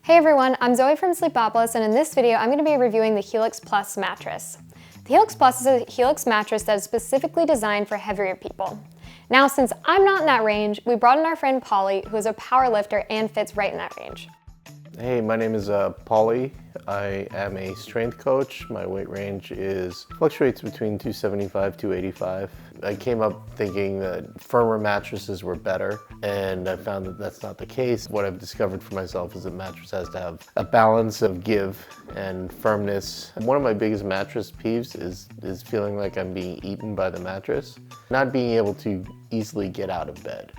Hey everyone, I'm Zoe from Sleepopolis, and in this video I'm going to be reviewing the Helix Plus mattress. The Helix Plus is a Helix mattress that is specifically designed for heavier people. Now, since I'm not in that range, we brought in our friend Polly, who is a power lifter and fits right in that range. Hey, my name is Polly. I am a strength coach. My weight range fluctuates between 275 to 285. I came up thinking that firmer mattresses were better, and I found that that's not the case. What I've discovered for myself is that mattress has to have a balance of give and firmness. One of my biggest mattress peeves is feeling like I'm being eaten by the mattress, not being able to easily get out of bed.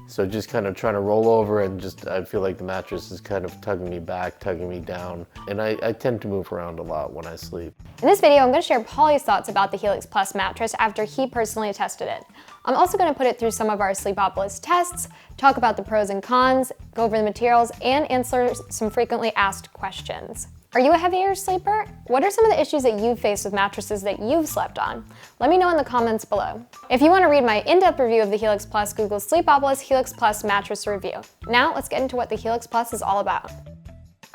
So just kind of trying to roll over and I feel like the mattress is kind of tugging me back, tugging me down. And I tend to move around a lot when I sleep. In this video, I'm going to share Polly's thoughts about the Helix Plus mattress after he personally tested it. I'm also going to put it through some of our Sleepopolis tests, talk about the pros and cons, go over the materials, and answer some frequently asked questions. Are you a heavier sleeper? What are some of the issues that you've faced with mattresses that you've slept on? Let me know in the comments below. If you want to read my in-depth review of the Helix Plus, Google Sleepopolis Helix Plus mattress review. Now let's get into what the Helix Plus is all about.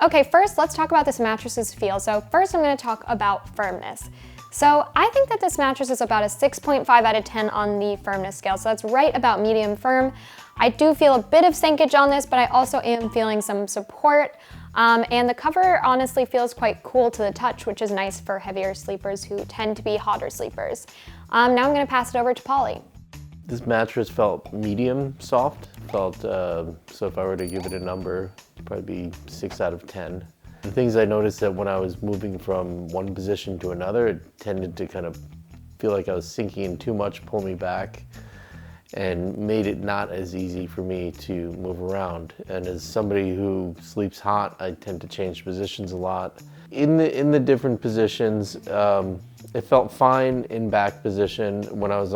Okay, first let's talk about this mattress's feel. So first I'm going to talk about firmness. So I think that this mattress is about a 6.5 out of 10 on the firmness scale. So that's right about medium firm. I do feel a bit of sinkage on this, but I also am feeling some support. And the cover honestly feels quite cool to the touch, which is nice for heavier sleepers who tend to be hotter sleepers. Now I'm going to pass it over to Polly. This mattress felt medium soft. So if I were to give it a number, it'd probably be 6 out of 10. The things I noticed that when I was moving from one position to another, it tended to kind of feel like I was sinking in too much, pull me back, and made it not as easy for me to move around. And as somebody who sleeps hot, I tend to change positions a lot. In the different positions, it felt fine in back position when I was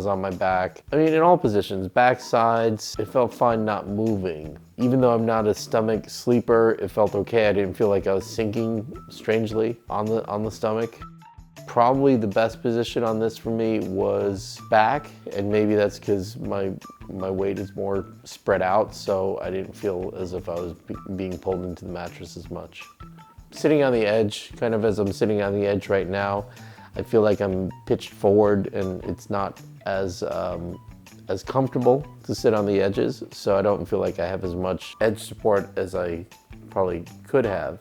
on my back. I mean, in all positions, back, sides, it felt fine not moving. Even though I'm not a stomach sleeper, it felt okay. I didn't feel like I was sinking strangely on the stomach. Probably the best position on this for me was back, and maybe that's because my weight is more spread out, so I didn't feel as if I was being pulled into the mattress as much. Sitting on the edge, kind of as I'm sitting on the edge right now, I feel like I'm pitched forward and it's not as comfortable to sit on the edges, so I don't feel like I have as much edge support as I probably could have.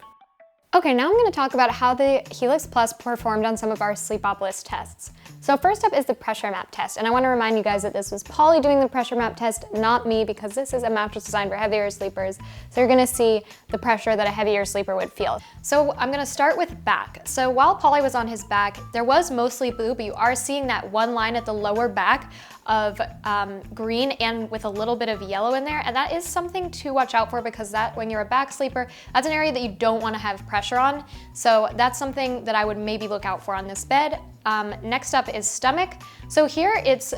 Okay, now I'm going to talk about how the Helix Plus performed on some of our Sleepopolis tests. So first up is the pressure map test, and I want to remind you guys that this was Polly doing the pressure map test, not me, because this is a mattress designed for heavier sleepers, so you're going to see the pressure that a heavier sleeper would feel. So I'm going to start with back. So while Polly was on his back, there was mostly blue, but you are seeing that one line at the lower back of green and with a little bit of yellow in there, and that is something to watch out for because when you're a back sleeper, that's an area that you don't want to have pressure on. So that's something that I would maybe look out for on this bed. Next up is stomach. So here it's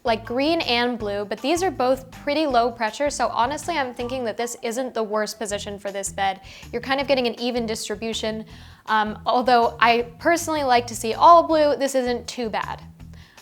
like green and blue, but these are both pretty low pressure. So honestly, I'm thinking that this isn't the worst position for this bed. You're kind of getting an even distribution. Although I personally like to see all blue, this isn't too bad.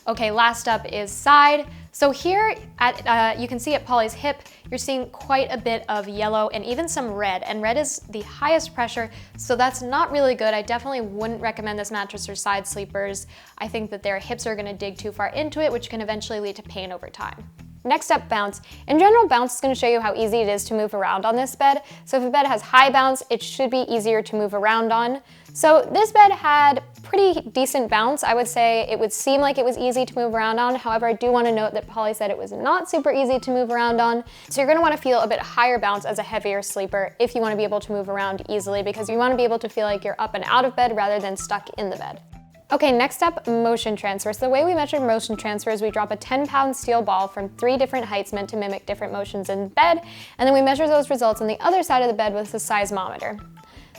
Okay, last up is side. So here, you can see at Polly's hip, you're seeing quite a bit of yellow and even some red, and red is the highest pressure, so that's not really good. I definitely wouldn't recommend this mattress for side sleepers. I think that their hips are gonna dig too far into it, which can eventually lead to pain over time. Next up, bounce. In general, bounce is going to show you how easy it is to move around on this bed. So if a bed has high bounce, it should be easier to move around on. So this bed had pretty decent bounce. I would say it would seem like it was easy to move around on. However, I do want to note that Polly said it was not super easy to move around on. So you're going to want to feel a bit higher bounce as a heavier sleeper if you want to be able to move around easily, because you want to be able to feel like you're up and out of bed rather than stuck in the bed. Okay, next up, motion transfer. So the way we measure motion transfer is we drop a 10-pound steel ball from 3 different heights meant to mimic different motions in bed, and then we measure those results on the other side of the bed with a seismometer.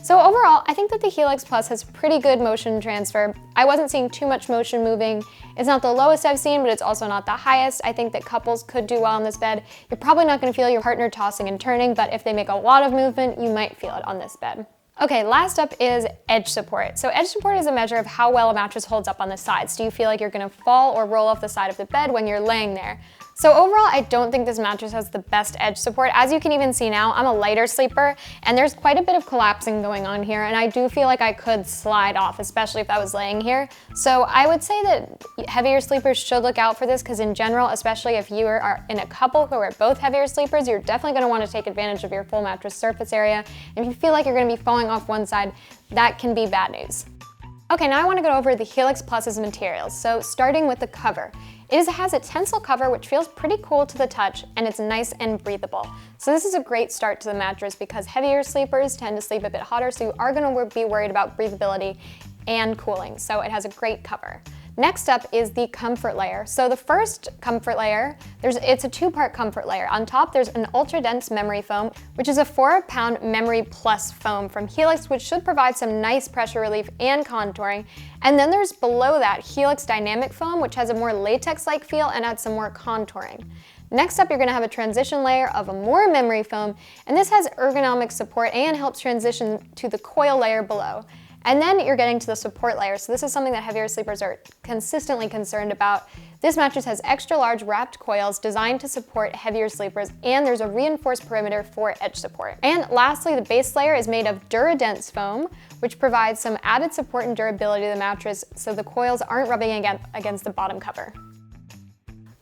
So overall, I think that the Helix Plus has pretty good motion transfer. I wasn't seeing too much motion moving. It's not the lowest I've seen, but it's also not the highest. I think that couples could do well on this bed. You're probably not going to feel your partner tossing and turning, but if they make a lot of movement, you might feel it on this bed. Okay, last up is edge support. So edge support is a measure of how well a mattress holds up on the sides. Do you feel like you're gonna fall or roll off the side of the bed when you're laying there? So overall, I don't think this mattress has the best edge support. As you can even see now, I'm a lighter sleeper and there's quite a bit of collapsing going on here, and I do feel like I could slide off, especially if I was laying here. So I would say that heavier sleepers should look out for this, because in general, especially if you are in a couple who are both heavier sleepers, you're definitely gonna wanna take advantage of your full mattress surface area. And if you feel like you're gonna be falling off one side, that can be bad news. Okay, now I want to go over the Helix Plus's materials. So starting with the cover. It has a tensile cover which feels pretty cool to the touch, and it's nice and breathable. So this is a great start to the mattress because heavier sleepers tend to sleep a bit hotter, so you are going to be worried about breathability and cooling. So it has a great cover. Next up is the comfort layer. So the first comfort layer, it's a two-part comfort layer. On top, there's an ultra-dense memory foam, which is a 4-pound Memory Plus foam from Helix, which should provide some nice pressure relief and contouring. And then there's below that Helix Dynamic Foam, which has a more latex-like feel and adds some more contouring. Next up, you're gonna have a transition layer of a more memory foam, and this has ergonomic support and helps transition to the coil layer below. And then you're getting to the support layer. So this is something that heavier sleepers are consistently concerned about. This mattress has extra large wrapped coils designed to support heavier sleepers, and there's a reinforced perimeter for edge support. And lastly, the base layer is made of DuraDense foam, which provides some added support and durability to the mattress so the coils aren't rubbing against the bottom cover.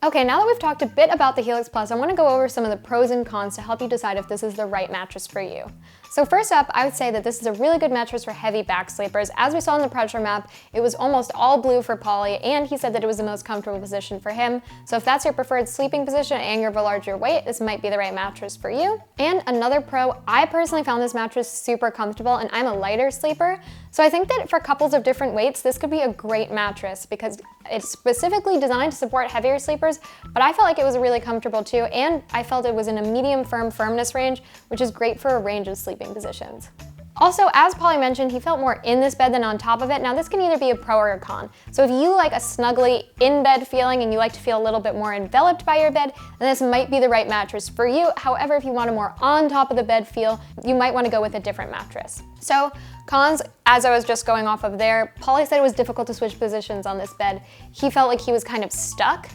Okay, now that we've talked a bit about the Helix Plus, I want to go over some of the pros and cons to help you decide if this is the right mattress for you. So first up, I would say that this is a really good mattress for heavy back sleepers. As we saw in the pressure map, it was almost all blue for Polly, and he said that it was the most comfortable position for him. So if that's your preferred sleeping position and you're of a larger weight, this might be the right mattress for you. And another pro, I personally found this mattress super comfortable, and I'm a lighter sleeper. So I think that for couples of different weights, this could be a great mattress because it's specifically designed to support heavier sleepers, but I felt like it was really comfortable too, and I felt it was in a medium firm firmness range, which is great for a range of sleeping positions. Also, as Polly mentioned, he felt more in this bed than on top of it. Now this can either be a pro or a con. So if you like a snuggly in-bed feeling and you like to feel a little bit more enveloped by your bed, then this might be the right mattress for you. However, if you want a more on top of the bed feel, you might want to go with a different mattress. So cons, as I was just going off of there, Polly said it was difficult to switch positions on this bed. He felt like he was kind of stuck.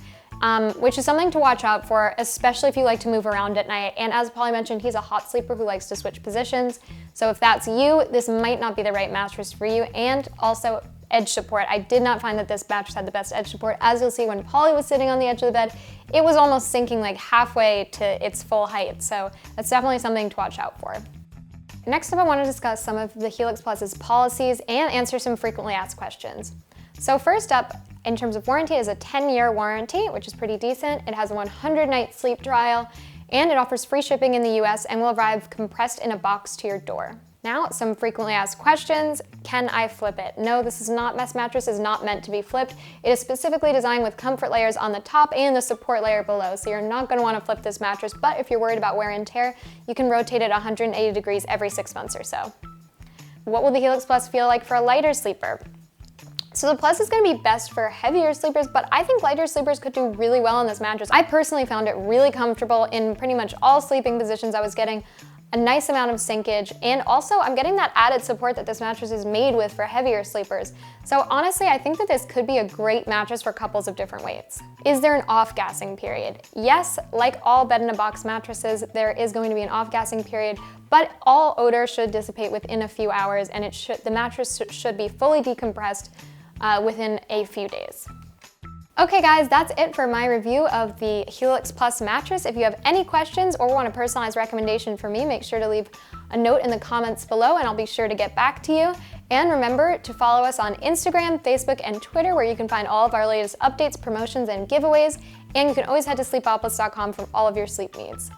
Which is something to watch out for, especially if you like to move around at night. And as Polly mentioned, he's a hot sleeper who likes to switch positions. So if that's you, this might not be the right mattress for you. And also edge support. I did not find that this mattress had the best edge support. As you'll see, when Polly was sitting on the edge of the bed, it was almost sinking like halfway to its full height. So that's definitely something to watch out for. Next up, I want to discuss some of the Helix Plus's policies and answer some frequently asked questions. So first up, in terms of warranty, is a 10-year warranty, which is pretty decent. It has a 100-night sleep trial, and it offers free shipping in the US and will arrive compressed in a box to your door. Now, some frequently asked questions. Can I flip it? No, this mattress is not meant to be flipped. It is specifically designed with comfort layers on the top and the support layer below, so you're not gonna wanna flip this mattress, but if you're worried about wear and tear, you can rotate it 180 degrees every 6 months or so. What will the Helix Plus feel like for a lighter sleeper? So the Plus is going to be best for heavier sleepers, but I think lighter sleepers could do really well on this mattress. I personally found it really comfortable in pretty much all sleeping positions. I was getting a nice amount of sinkage, and also I'm getting that added support that this mattress is made with for heavier sleepers. So honestly, I think that this could be a great mattress for couples of different weights. Is there an off-gassing period? Yes, like all bed-in-a-box mattresses, there is going to be an off-gassing period, but all odor should dissipate within a few hours, and the mattress should be fully decompressed within a few days. Okay guys, that's it for my review of the Helix Plus mattress. If you have any questions or want a personalized recommendation for me, make sure to leave a note in the comments below and I'll be sure to get back to you. And remember to follow us on Instagram, Facebook, and Twitter, where you can find all of our latest updates, promotions, and giveaways. And you can always head to sleepopolis.com for all of your sleep needs.